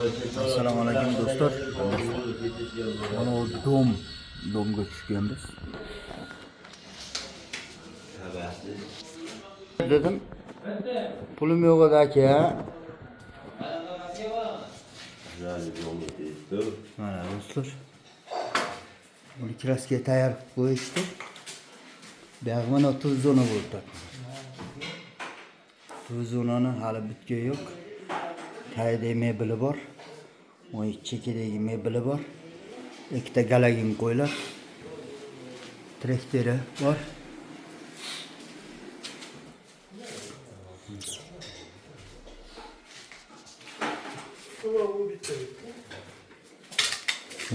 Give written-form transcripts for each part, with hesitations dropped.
Assalomu alaykum do'stlar. Mana o domga tushganmiz. Dedim, pulim yo'q edi aka. Mana do'stlar. Buni kraska tayyor qilib qo'yishdi. Buyog'i mana tuz zona bo'ldi. Tuz zonani hali bitgani yo'q. Tayda mebeli bor. O chekidagi mebeli bor. Ikkita galagin qo'ylar. Traktori bor.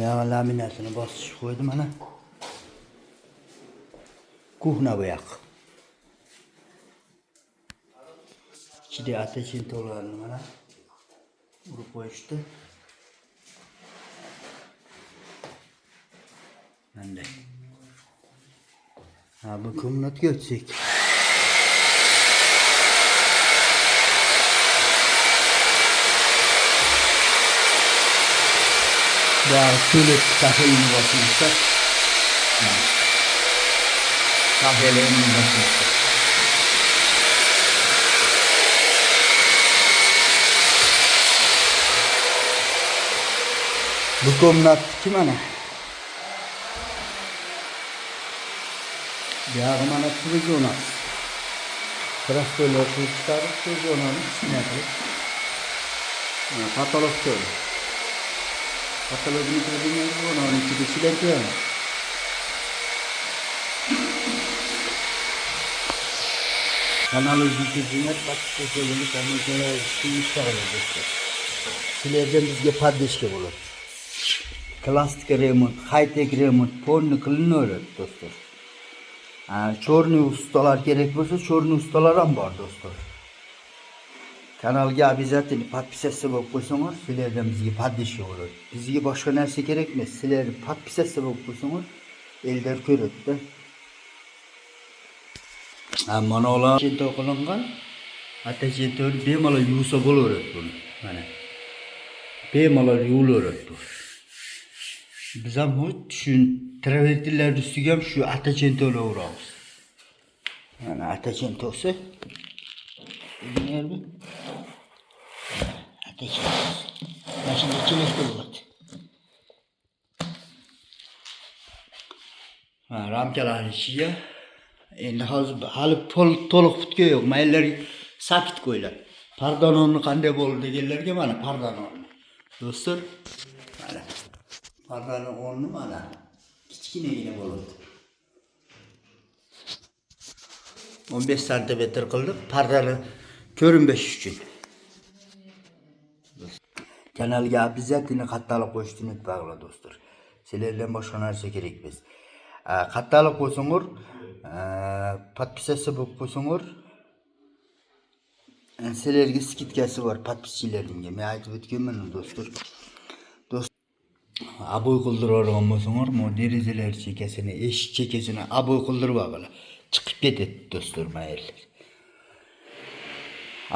Ya laminatini bosib qo'ydim mana. Kuxna bu yoq. Ichida ateşin to'larini mana urib qo'yishdi. Bunday. Ha, bu komnatga o'tsak. Daha şöyle kahvenin basmışlar. Kahvelerin basmışlar. Bu komnat kim ana? Ya mana televizyon. Traktörler çıkarıp televizyonun içine koyup. Katalog şöyle. Katalogunu koyduğumuz onun içinde silerken. Kanalı izleyiciler başka şeyleri kanallara istiyorlar. Silerken bizge paddeşke olur. Klasik remont, high-tech remont, polni qilinadi do'stlar. Chorniy ustalar kerak bo'lsa, chorniy ustalar ham bor do'stlar. Kanalga обязательно подписаться bo'lib qo'ysanglar, sizlardan bizga podдержка bo'ladi. Bizga boshqa narsa kerak emas, sizlar podписаться bo'lib qo'ysanglar, ellar ko'radi-da. Mana ular chinto qilingan, atachintori bemalol yuvsa bo'laveradi buni. Mana. Bemalol yuvilaveradi bu. Biz ham shu travertinlar ustiga ham shu atachintolar uramiz. Mana atachintosi. Nerede? Atachintosi. Mana shunday chelakda bo'ladi. Ramkalarni ichiga endi hozir hali to'liq bitgan yo'q. Maylar sakit qo'ylar. Pardononni qanday bo'ldi deganlarga mana pardononni. Do'stlar, mana pardani o'rni mana kichkinagina bo'ladi. 15 santimetr qildik pardani ko'rinmash uchun. Kanalga обязательно qattaliq qo'yishni unutmanglar do'stlar. Sizlardan boshqa narsa kerak emas. Qattaliq qo'ysanglar, podpisatsiya bo'lib qo'ysanglar, sizlarga skidkasi bor podpischilaringga. Men aytib o'tganman do'stlar. Aboy qildiradigan bo'lsanglar, mo derazalar chekasini, eshik chekasini aboy qildirib olinglar. Chiqib ketadi do'stlar, mayli.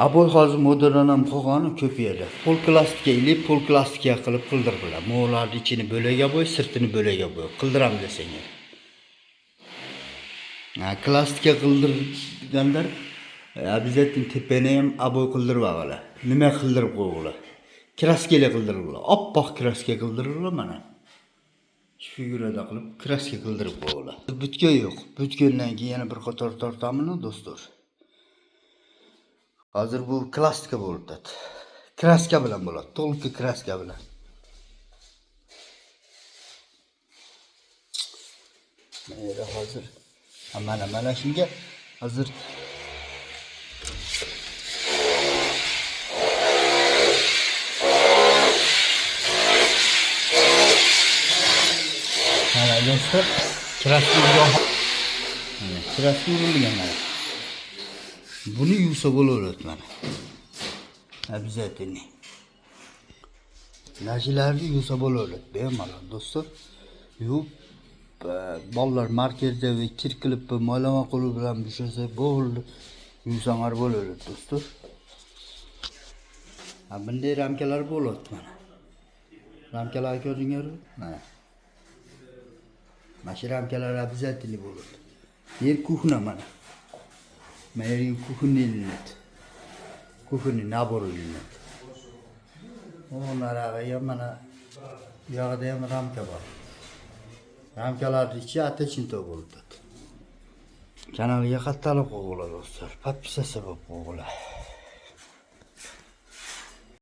Aboy hozir modadan ham qolgani ko'payadi. Polplastika ile polplastika qilib qildirdilar. Mo'larning ichini bo'lak aboy, sirtini bo'lak aboy qildiram desanglar. Plastika qildirganlar обязательно tepani ham aboy qildirib olinglar. Nima qildirib qo'yinglar? Kraskalar qildiriladi. Oppoq kraska qildiriladi mana. Shu figurada qilib kraska qildirib qo'yinglar. Bitgan yo'q. Bitgandan keyin yana bir qator tortamiz do'stlar. Hozir bu klassika bo'ldi. Kraska bilan bo'ladi. To'liq kraska bilan. Mana hozir mana shunga hozir do'stlar, kraska urilgan mana. Buni yuvsa bo'laveradi mana. Обязательно. Najilarni yuvsa bo'laveradi. Bemalol do'stlar. Yuvib bolalar markazda va kir qilib moylama qo'li bilan bo'shasa bo'ldi. Yuvsanlar bo'laveradi do'stlar. Bunday ramkalar bo'ladi mana. Ramkalar ko'rdinglar? Mana. Mana shu ramkalar обязательно bo'ladi. Yer kuhna mana. Mana yer kuhni ilinadi. Kuhni nabor ilinadi. Narag'iga mana bu yoqda ham ramka bor. Ramkalarni ichi atachinto bo'ladi. Kanalga qattiq qo'yinglar do'stlar. Podpisasiya bo'lib qo'yinglar.